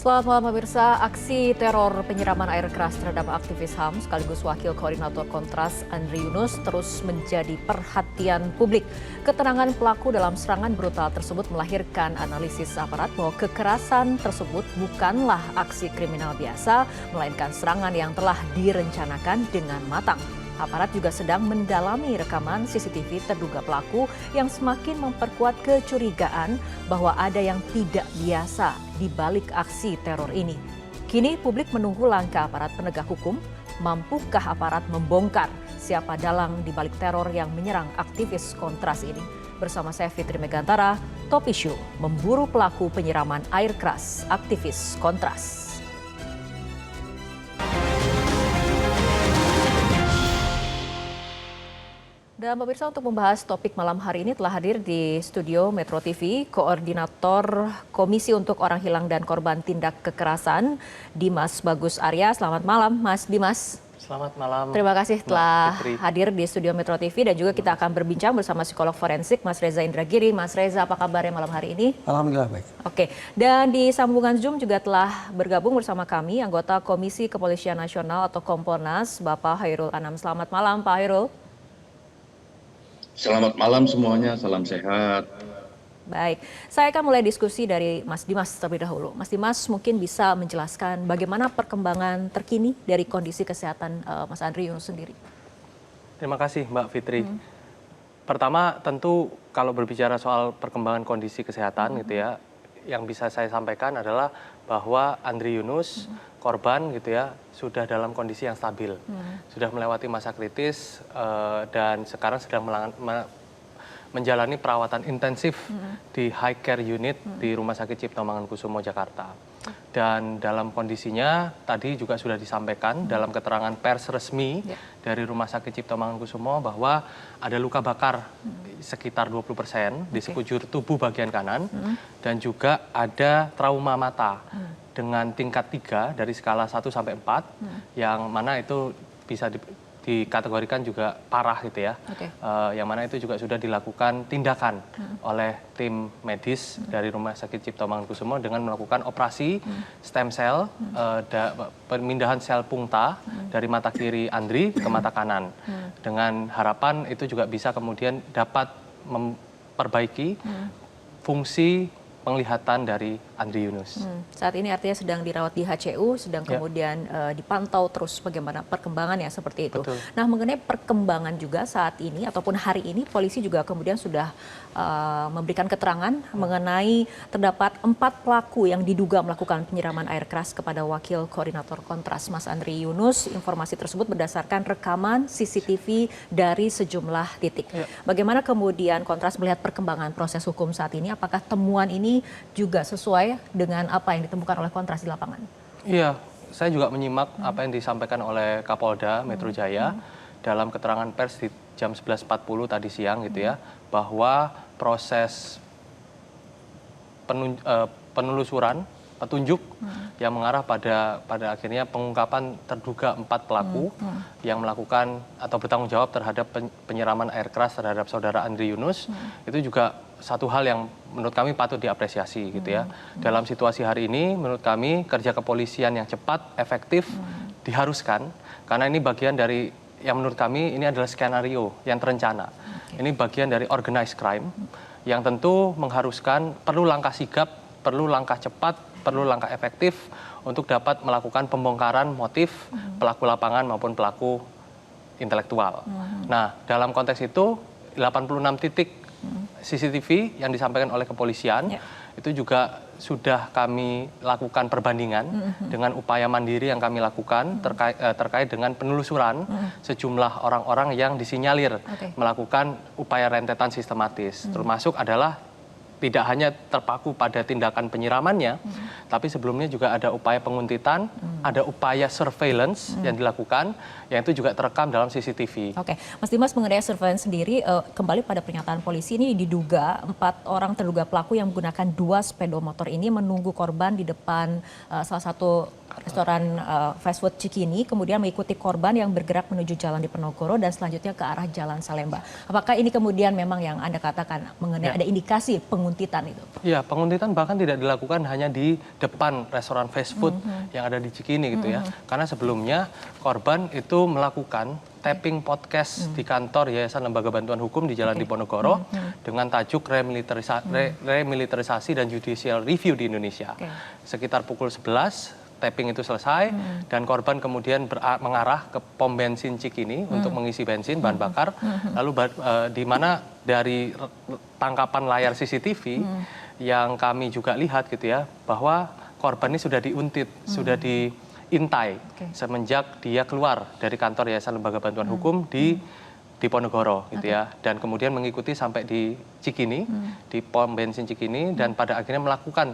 Selamat malam pemirsa, aksi teror penyiraman air keras terhadap aktivis HAM sekaligus Wakil Koordinator Kontras Andri Yunus terus menjadi perhatian publik. Keterangan pelaku dalam serangan brutal tersebut melahirkan analisis aparat bahwa kekerasan tersebut bukanlah aksi kriminal biasa, melainkan serangan yang telah direncanakan dengan matang. Aparat juga sedang mendalami rekaman CCTV terduga pelaku yang semakin memperkuat kecurigaan bahwa ada yang tidak biasa di balik aksi teror ini. Kini publik menunggu langkah aparat penegak hukum, mampukah aparat membongkar siapa dalang di balik teror yang menyerang aktivis Kontras ini. Bersama saya Fitri Megantara, Top Issue memburu pelaku penyiraman air keras aktivis Kontras. Dan pemirsa, untuk membahas topik malam hari ini telah hadir di studio Metro TV Koordinator Komisi untuk Orang Hilang dan Korban Tindak Kekerasan, Dimas Bagus Arya. Selamat malam, Mas Dimas. Selamat malam. Terima kasih telah hadir di studio Metro TV dan juga kita akan berbincang bersama psikolog forensik Mas Reza Indragiri. Mas Reza, apa kabarnya malam hari ini? Alhamdulillah baik. Oke, dan di sambungan Zoom juga telah bergabung bersama kami anggota Komisi Kepolisian Nasional atau Kompolnas, Bapak Hairul Anam. Selamat malam, Pak Hairul. Selamat malam semuanya, salam sehat. Baik, saya akan mulai diskusi dari Mas Dimas terlebih dahulu. Mas Dimas mungkin bisa menjelaskan bagaimana perkembangan terkini dari kondisi kesehatan Mas Andri Yunus sendiri. Terima kasih Mbak Fitri. Pertama tentu kalau berbicara soal perkembangan kondisi kesehatan gitu ya, yang bisa saya sampaikan adalah bahwa Andri Yunus korban gitu ya sudah dalam kondisi yang stabil, sudah melewati masa kritis dan sekarang sedang menjalani perawatan intensif di high care unit di Rumah Sakit Cipto Mangunkusumo Jakarta. Dan dalam kondisinya tadi juga sudah disampaikan dalam keterangan pers resmi dari Rumah Sakit Cipto Mangunkusumo bahwa ada luka bakar sekitar 20% di sekujur tubuh bagian kanan dan juga ada trauma mata dengan tingkat 3 dari skala 1 sampai 4 yang mana itu bisa dikategorikan juga parah gitu ya. Yang mana itu juga sudah dilakukan tindakan oleh tim medis dari Rumah Sakit Cipto Mangunkusumo dengan melakukan operasi stem cell, pemindahan sel pungta dari mata kiri Andri ke mata kanan. Dengan harapan itu juga bisa kemudian dapat memperbaiki fungsi penglihatan dari Andri Yunus. Saat ini artinya sedang dirawat di HCU, sedang kemudian dipantau terus bagaimana perkembangannya seperti itu. Betul. Nah, mengenai perkembangan juga saat ini ataupun hari ini polisi juga kemudian sudah memberikan keterangan mengenai terdapat 4 pelaku yang diduga melakukan penyiraman air keras kepada Wakil Koordinator Kontras Mas Andri Yunus. Informasi tersebut berdasarkan rekaman CCTV dari sejumlah titik. Bagaimana kemudian Kontras melihat perkembangan proses hukum saat ini? Apakah temuan ini juga sesuai dengan apa yang ditemukan oleh Kontras di lapangan? Iya, saya juga menyimak apa yang disampaikan oleh Kapolda Metro Jaya dalam keterangan pers di jam 11.40 tadi siang gitu ya, bahwa proses penelusuran petunjuk yang mengarah pada akhirnya pengungkapan terduga 4 pelaku yang melakukan atau bertanggung jawab terhadap penyiraman air keras terhadap saudara Andri Yunus, itu juga satu hal yang menurut kami patut diapresiasi gitu ya. Dalam situasi hari ini menurut kami kerja kepolisian yang cepat, efektif diharuskan karena ini bagian dari yang menurut kami ini adalah skenario yang terencana. Ini bagian dari organized crime yang tentu mengharuskan perlu langkah sigap, perlu langkah cepat, perlu langkah efektif untuk dapat melakukan pembongkaran motif pelaku lapangan maupun pelaku intelektual. Nah, dalam konteks itu 86 titik CCTV yang disampaikan oleh kepolisian itu juga sudah kami lakukan perbandingan dengan upaya mandiri yang kami lakukan terkait dengan penelusuran sejumlah orang-orang yang disinyalir melakukan upaya rentetan sistematis, termasuk adalah tidak hanya terpaku pada tindakan penyiramannya, tapi sebelumnya juga ada upaya penguntitan, ada upaya surveillance yang dilakukan, yang itu juga terekam dalam CCTV. Oke, Mas Dimas, mengenai surveillance sendiri, kembali pada pernyataan polisi ini diduga 4 orang terduga pelaku yang menggunakan 2 sepeda motor ini menunggu korban di depan salah satu restoran fast food Cikini, kemudian mengikuti korban yang bergerak menuju Jalan Diponegoro dan selanjutnya ke arah Jalan Salemba. Apakah ini kemudian memang yang Anda katakan mengenai ada indikasi penguntitan penguntitan itu. Iya, penguntitan bahkan tidak dilakukan hanya di depan restoran fast food yang ada di Cikini gitu ya. Karena sebelumnya korban itu melakukan tapping podcast di kantor Yayasan Lembaga Bantuan Hukum di Jalan Diponegoro dengan tajuk remilitarisasi dan judicial review di Indonesia. Sekitar pukul 11 tapping itu selesai dan korban kemudian mengarah ke pom bensin Cikini untuk mengisi bensin bahan bakar. Lalu di mana dari tangkapan layar CCTV yang kami juga lihat gitu ya, bahwa korban ini sudah diuntit, sudah diintai semenjak dia keluar dari kantor Yayasan Lembaga Bantuan Hukum di Diponegoro gitu ya, dan kemudian mengikuti sampai di Cikini, di pom bensin Cikini, dan pada akhirnya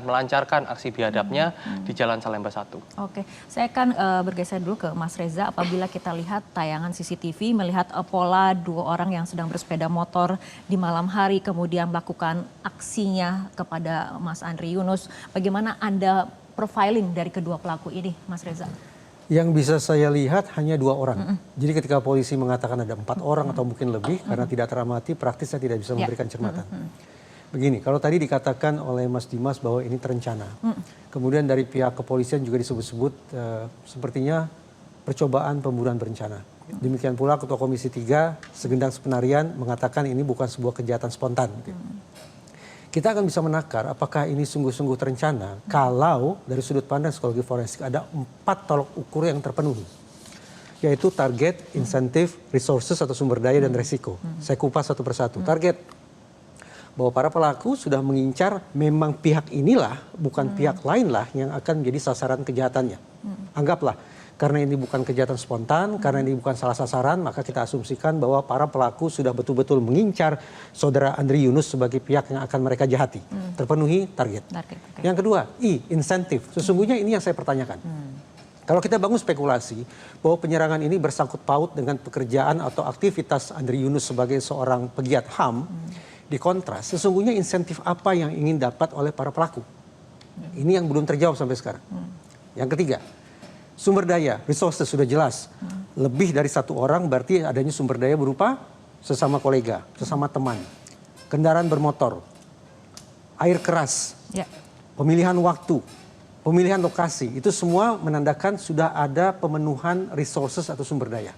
melancarkan aksi biadabnya di Jalan Salemba 1. Oke, saya akan bergeser dulu ke Mas Reza. Apabila kita lihat tayangan CCTV, melihat pola dua orang yang sedang bersepeda motor di malam hari, kemudian melakukan aksinya kepada Mas Andri Yunus. Bagaimana Anda profiling dari kedua pelaku ini, Mas Reza? Yang bisa saya lihat hanya 2 orang. Jadi ketika polisi mengatakan ada 4 orang atau mungkin lebih, karena tidak teramati, praktis saya tidak bisa memberikan cermatan. Begini, kalau tadi dikatakan oleh Mas Dimas bahwa ini terencana. Kemudian dari pihak kepolisian juga disebut-sebut sepertinya percobaan pembunuhan berencana. Demikian pula Ketua Komisi 3, Segendang Sepenarian, mengatakan ini bukan sebuah kejahatan spontan. Kita akan bisa menakar apakah ini sungguh-sungguh terencana kalau dari sudut pandang psikologi forensik ada 4 tolok ukur yang terpenuhi. Yaitu target, insentif, resources atau sumber daya dan resiko. Saya kupas satu persatu. Target, bahwa para pelaku sudah mengincar memang pihak inilah, bukan pihak lain lah yang akan menjadi sasaran kejahatannya. Anggaplah, karena ini bukan kejahatan spontan, karena ini bukan salah sasaran, maka kita asumsikan bahwa para pelaku sudah betul-betul mengincar saudara Andri Yunus sebagai pihak yang akan mereka jahati. Terpenuhi target. Yang kedua, insentif. Sesungguhnya ini yang saya pertanyakan. Kalau kita bangun spekulasi bahwa penyerangan ini bersangkut paut dengan pekerjaan atau aktivitas Andri Yunus sebagai seorang pegiat HAM, di kontras, sesungguhnya insentif apa yang ingin dapat oleh para pelaku? Ini yang belum terjawab sampai sekarang. Yang ketiga, sumber daya, resources sudah jelas. Lebih dari 1 orang berarti adanya sumber daya berupa sesama kolega, sesama teman. Kendaraan bermotor, air keras, pemilihan waktu, pemilihan lokasi. Itu semua menandakan sudah ada pemenuhan resources atau sumber daya.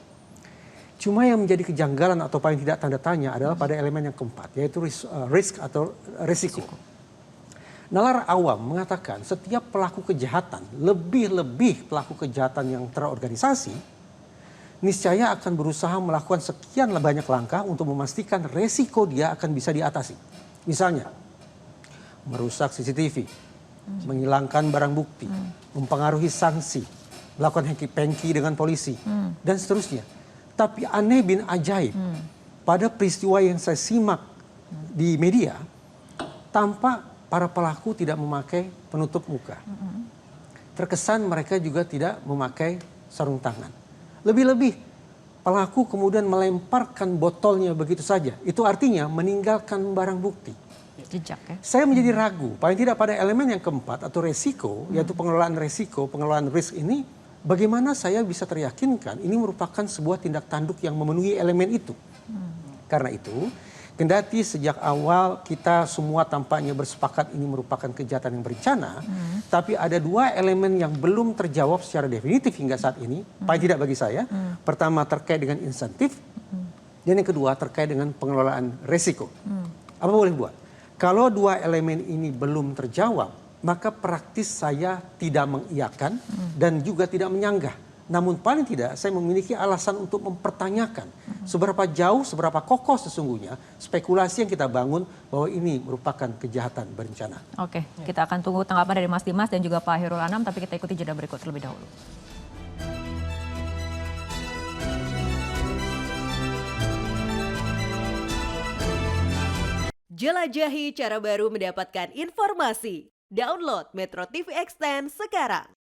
Cuma yang menjadi kejanggalan atau paling tidak tanda tanya adalah pada elemen yang keempat, yaitu risk atau resiko. Nalar awam mengatakan setiap pelaku kejahatan, lebih-lebih pelaku kejahatan yang terorganisasi, niscaya akan berusaha melakukan sekian banyak langkah untuk memastikan resiko dia akan bisa diatasi. Misalnya, merusak CCTV, menghilangkan barang bukti, mempengaruhi sanksi, melakukan hengki-pengki dengan polisi, dan seterusnya. Tapi aneh bin ajaib, pada peristiwa yang saya simak di media, tampak para pelaku tidak memakai penutup muka. Terkesan mereka juga tidak memakai sarung tangan. Lebih-lebih pelaku kemudian melemparkan botolnya begitu saja. Itu artinya meninggalkan barang bukti. Jejak ya. Saya menjadi ragu, paling tidak pada elemen yang keempat atau resiko, yaitu pengelolaan resiko, pengelolaan risk ini, bagaimana saya bisa teryakinkan ini merupakan sebuah tindak tanduk yang memenuhi elemen itu. Karena itu, kendati sejak awal kita semua tampaknya bersepakat ini merupakan kejahatan yang berencana, tapi ada 2 elemen yang belum terjawab secara definitif hingga saat ini, paling tidak bagi saya. Pertama terkait dengan insentif, dan yang kedua terkait dengan pengelolaan resiko. Apa boleh buat? Kalau 2 elemen ini belum terjawab, maka praktis saya tidak mengiyakan dan juga tidak menyanggah. Namun paling tidak saya memiliki alasan untuk mempertanyakan seberapa jauh, seberapa kokoh sesungguhnya spekulasi yang kita bangun bahwa ini merupakan kejahatan berencana. Oke, kita akan tunggu tanggapan dari Mas Dimas dan juga Pak Hairul Anam, tapi kita ikuti jeda berikut terlebih dahulu. Jelajahi cara baru mendapatkan informasi. Download Metro TV Extend sekarang.